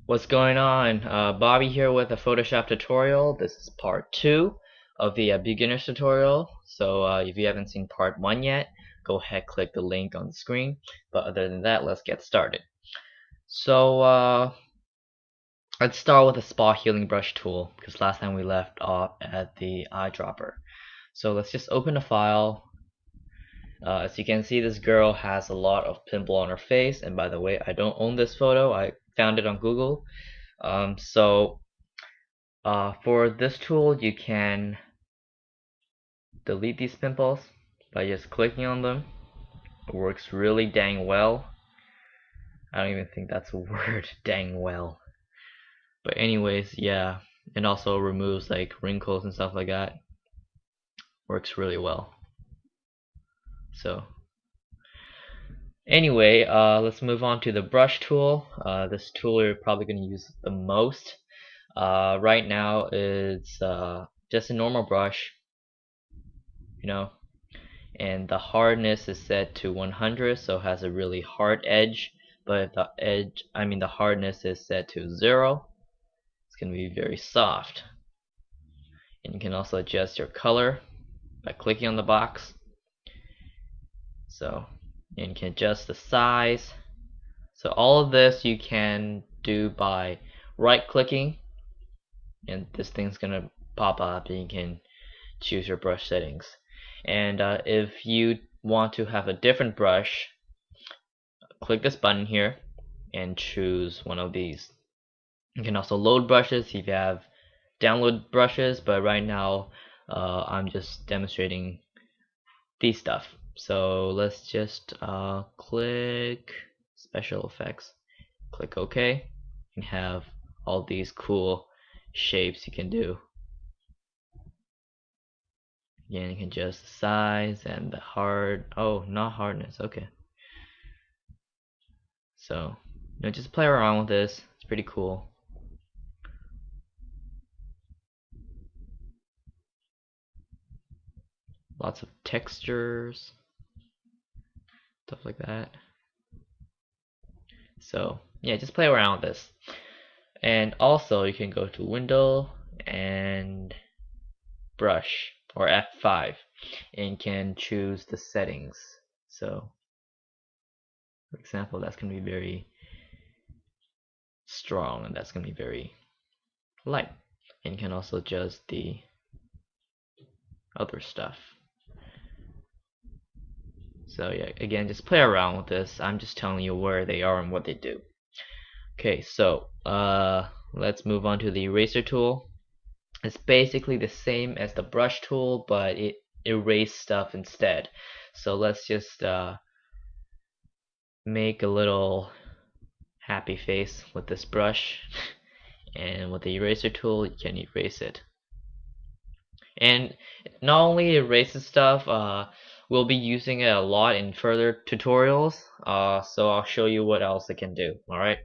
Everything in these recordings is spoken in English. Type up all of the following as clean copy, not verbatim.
What's going on? Bobby here with a Photoshop tutorial. This is part 2 of the beginner's tutorial. So if you haven't seen part 1 yet, go ahead, click the link on the screen. But other than that, let's get started. So let's start with the spot healing brush tool, because last time we left off at the eyedropper. So let's just open a file. As you can see, this girl has a lot of pimple on her face, and by the way, I don't own this photo. I found it on Google. For this tool, you can delete these pimples by just clicking on them. It works really dang well. I don't even think that's a word, dang well. But anyways, yeah, it also removes like wrinkles and stuff like that. Works really well. So anyway, let's move on to the brush tool. This tool you're probably going to use the most. Right now it's just a normal brush, and the hardness is set to 100, so it has a really hard edge. But if the hardness is set to 0, it's going to be very soft. And you can also adjust your color by clicking on the box. And you can adjust the size. So all of this you can do by right clicking, and this thing's gonna pop up and you can choose your brush settings. And if you want to have a different brush, click this button here and choose one of these. You can also load brushes if you have download brushes, but right now I'm just demonstrating these stuff. So let's just click special effects, click OK, and have all these cool shapes you can do. Again, you can adjust the size and the not hardness, okay. So just play around with this, it's pretty cool. Lots of textures, stuff like that. So yeah, just play around with this. And also you can go to Window and Brush or F5 and can choose the settings. So for example, that's going to be very strong and that's going to be very light. And you can also adjust the other stuff. So yeah, again, just play around with this. I'm just telling you where they are and what they do. Okay, so let's move on to the eraser tool. It's basically the same as the brush tool, but it erases stuff instead. So let's just make a little happy face with this brush, and with the eraser tool you can erase it. And not only erases stuff, we'll be using it a lot in further tutorials, so I'll show you what else it can do. Alright,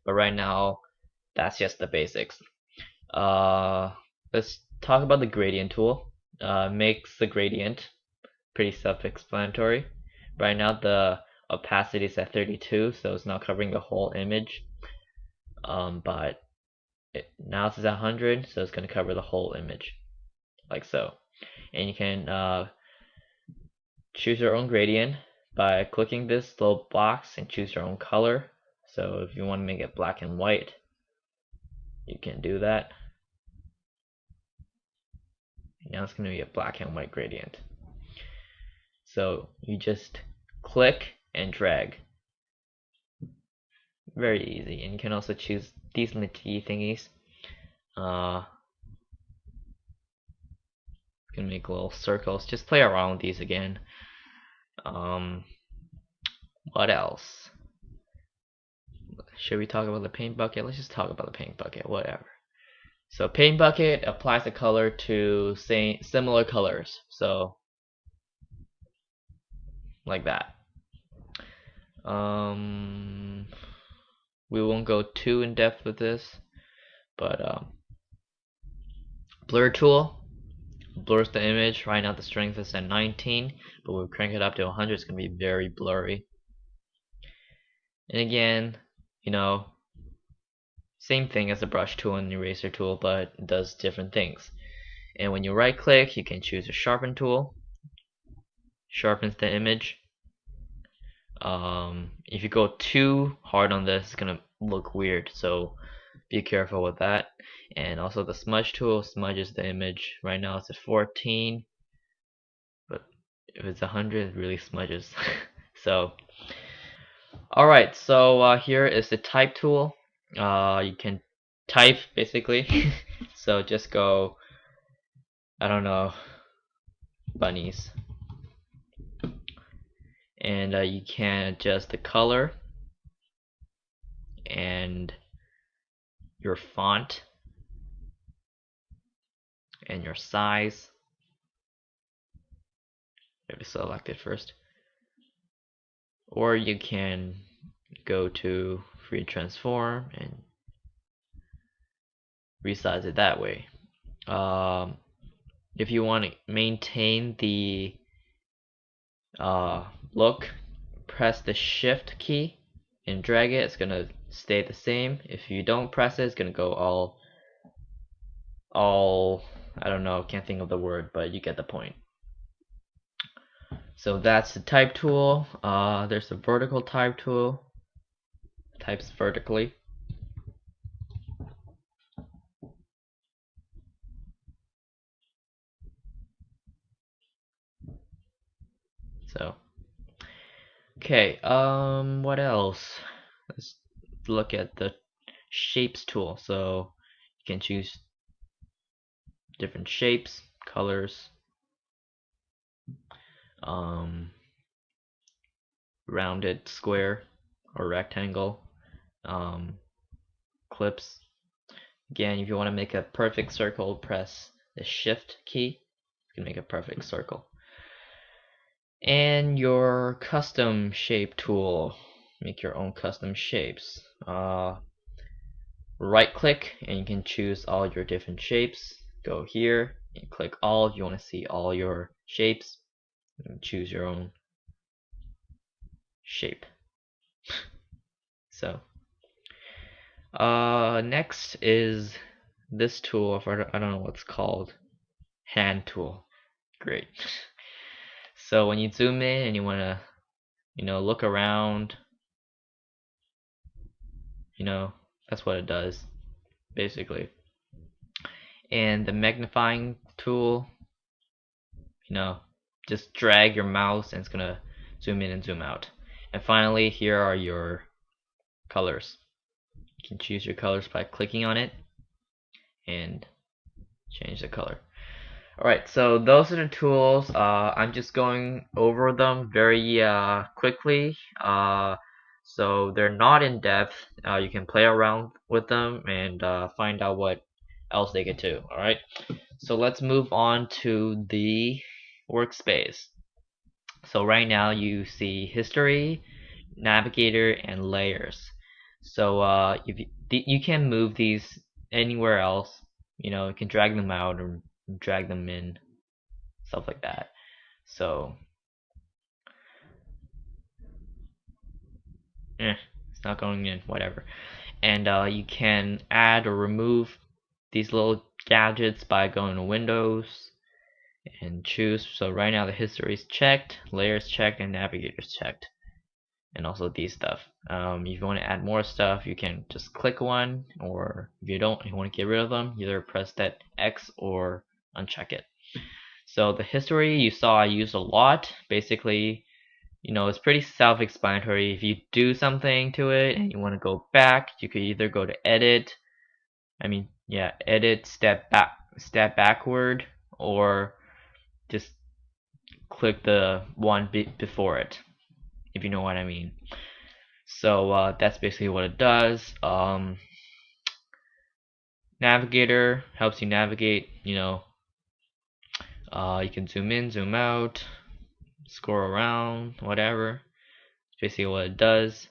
but right now that's just the basics. Let's talk about the gradient tool. Makes the gradient pretty self-explanatory. Right now the opacity is at 32, so it's not covering the whole image, but now it's at 100, so it's going to cover the whole image, like so. And you can choose your own gradient by clicking this little box and choose your own color. So if you want to make it black and white, you can do that. Now it's going to be a black and white gradient. So you just click and drag. Very easy. And you can also choose these little thingies. You can make little circles. Just play around with these again. What else? Should we talk about the paint bucket? Let's just talk about the paint bucket, whatever. So paint bucket applies the color to similar colors, so like that. We won't go too in depth with this, but blur tool blurs the image. Right now the strength is at 19, but we'll crank it up to 100. It's gonna be very blurry. And again, same thing as the brush tool and the eraser tool, but it does different things. And when you right click, you can choose a sharpen tool, sharpens the image. If you go too hard on this, it's gonna look weird, so be careful with that. And also the smudge tool smudges the image. Right now it's at 14, but if it's 100, it really smudges. So alright, so here is the type tool. You can type basically. So just go, I don't know, bunnies, and you can adjust the color and your font and your size. Maybe select it first, or you can go to free transform and resize it that way. If you want to maintain the look, press the shift key and drag it. It's gonna stay the same. If you don't press it, it's gonna go all I don't know, can't think of the word, but you get the point. So that's the type tool. There's a vertical type tool, types vertically. So okay, what else? Let's look at the shapes tool. So you can choose different shapes, colors, rounded, square, or rectangle, clips. Again, if you want to make a perfect circle, press the shift key. You can make a perfect circle. And your custom shape tool, make your own custom shapes. Right click and you can choose all your different shapes. Go here and click all if you want to see all your shapes, and choose your own shape. So next is this tool. I don't know what it's called. Hand tool. Great. So when you zoom in and you want to, look around, that's what it does basically. And the magnifying tool, just drag your mouse and it's gonna zoom in and zoom out. And finally, here are your colors. You can choose your colors by clicking on it and change the color. Alright, so those are the tools. I'm just going over them very quickly. So they're not in depth. You can play around with them and find out what else they can do. Alright, so let's move on to the workspace. So right now you see history, navigator, and layers. So if you can move these anywhere else. You can drag them out or drag them in, stuff like that. So it's not going in, whatever. And you can add or remove these little gadgets by going to Windows and choose. So right now the history is checked, layers checked, and navigator is checked, and also these stuff. If you want to add more stuff, you can just click one, or if you don't, you want to get rid of them, either press that X or uncheck it. So the history you saw I used a lot. Basically, it's pretty self-explanatory. If you do something to it and you want to go back, you could either go to edit, edit, step backward, or just click the one before it, if you know what I mean. So that's basically what it does. Navigator helps you navigate. You can zoom in, zoom out, scroll around, whatever. It's basically what it does.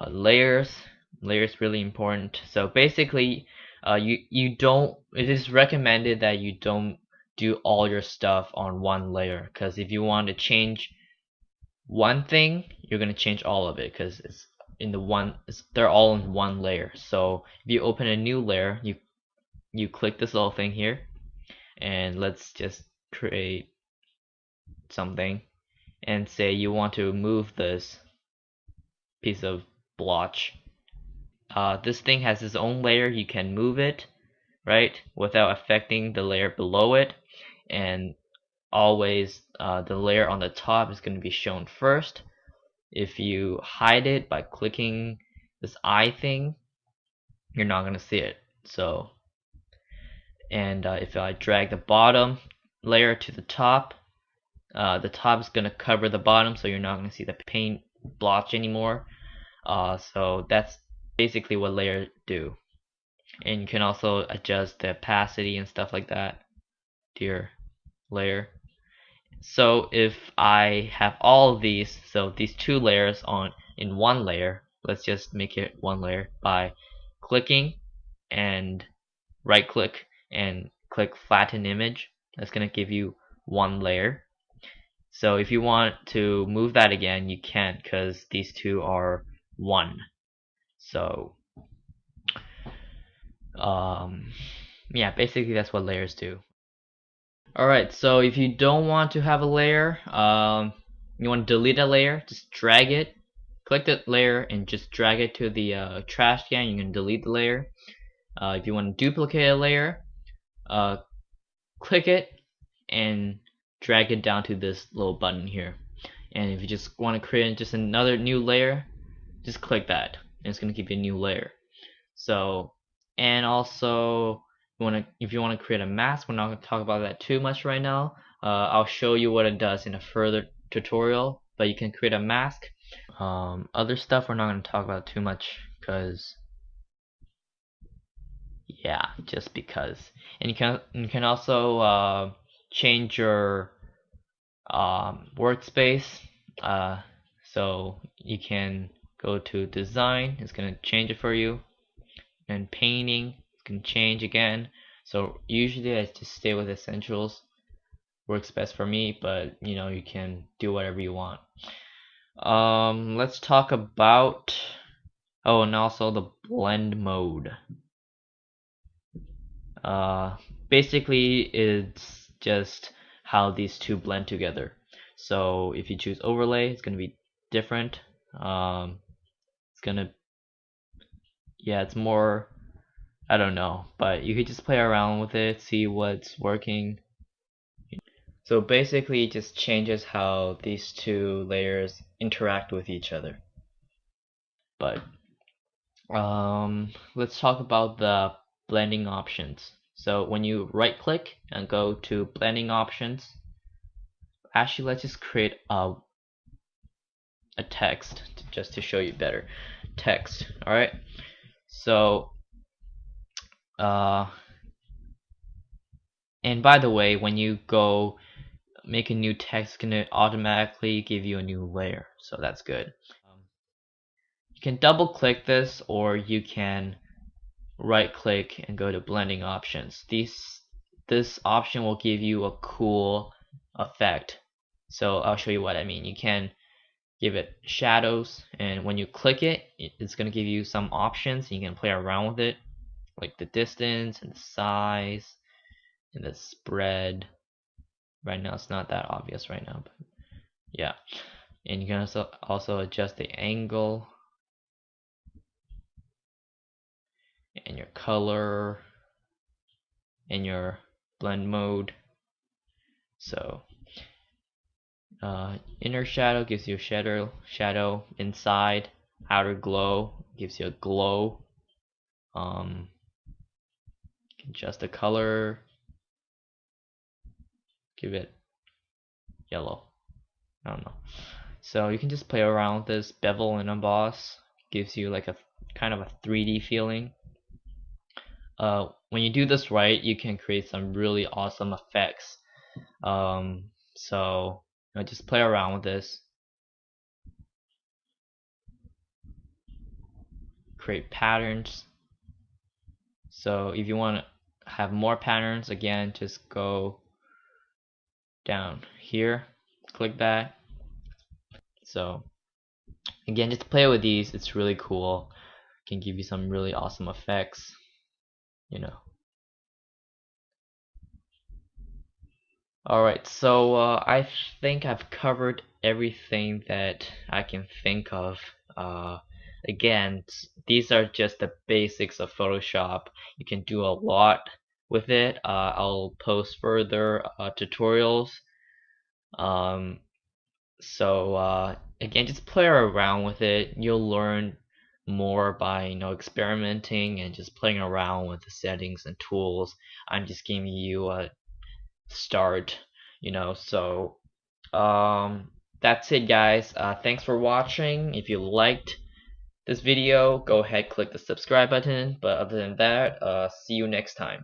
Layers really important. So basically, it is recommended that you don't do all your stuff on one layer, because if you want to change one thing, you're going to change all of it, because it's in the one, they're all in one layer. So if you open a new layer, you click this little thing here, and let's just create something and say you want to move this piece of blotch. This thing has its own layer. You can move it, right, without affecting the layer below it, and always the layer on the top is going to be shown first. If you hide it by clicking this eye thing, you're not going to see it. So, and if I drag the bottom layer to the top is going to cover the bottom, so you're not going to see the paint blotch anymore. So that's basically what layers do. And you can also adjust the opacity and stuff like that to your layer. So if I have all of these, so these two layers in one layer, let's just make it one layer by clicking and right click and click flatten image. That's gonna give you one layer. So if you want to move that again, you can't, because these two are one. So yeah, basically that's what layers do. Alright, so if you don't want to have a layer, you want to delete a layer, just drag it, click that layer and just drag it to the trash can. You can delete the layer. If you want to duplicate a layer, click it and drag it down to this little button here. And if you just want to create just another new layer, just click that and it's going to give you a new layer. So, and also if you want to create a mask, we're not going to talk about that too much right now. I'll show you what it does in a further tutorial, but you can create a mask. Other stuff we're not going to talk about too much because yeah, just because. And you can also change your workspace. So you can go to design, it's going to change it for you, and painting can change again. So usually I just stay with essentials, works best for me, but you know, you can do whatever you want. Let's talk about and also the blend mode. Basically it's just how these two blend together. So if you choose overlay, it's gonna be different. It's gonna, yeah, it's more, I don't know, but you could just play around with it, see what's working. So basically it just changes how these two layers interact with each other. But let's talk about the blending options. So when you right click and go to blending options, actually let's just create a text just to show you better. Text, alright? So and by the way, when you go make a new text, it's gonna automatically give you a new layer, so that's good. You can double click this, or you can right click and go to blending options. This option will give you a cool effect, so I'll show you what I mean. You can give it shadows, and when you click it, it's gonna give you some options. You can play around with it, like the distance and the size and the spread. Right now it's not that obvious right now, but yeah. And you can also adjust the angle and your color and your blend mode. So inner shadow gives you a shadow inside. Outer glow gives you a glow. You can adjust the color, give it yellow, I don't know. So you can just play around with this. Bevel and emboss gives you like a kind of a 3D feeling. When you do this right, you can create some really awesome effects. So you know, just play around with this. Create patterns. So if you want to have more patterns, again, just go down here, click that. So Again, just play with these, it's really cool. Can give you some really awesome effects, you know. Alright, so I think I've covered everything that I can think of. Again, these are just the basics of Photoshop. You can do a lot with it. I'll post further tutorials. Um, so again, just play around with it. You'll learn more by experimenting and just playing around with the settings and tools. I'm just giving you a start, so that's it, guys. Thanks for watching. If you liked this video, go ahead, click the subscribe button. But other than that, see you next time.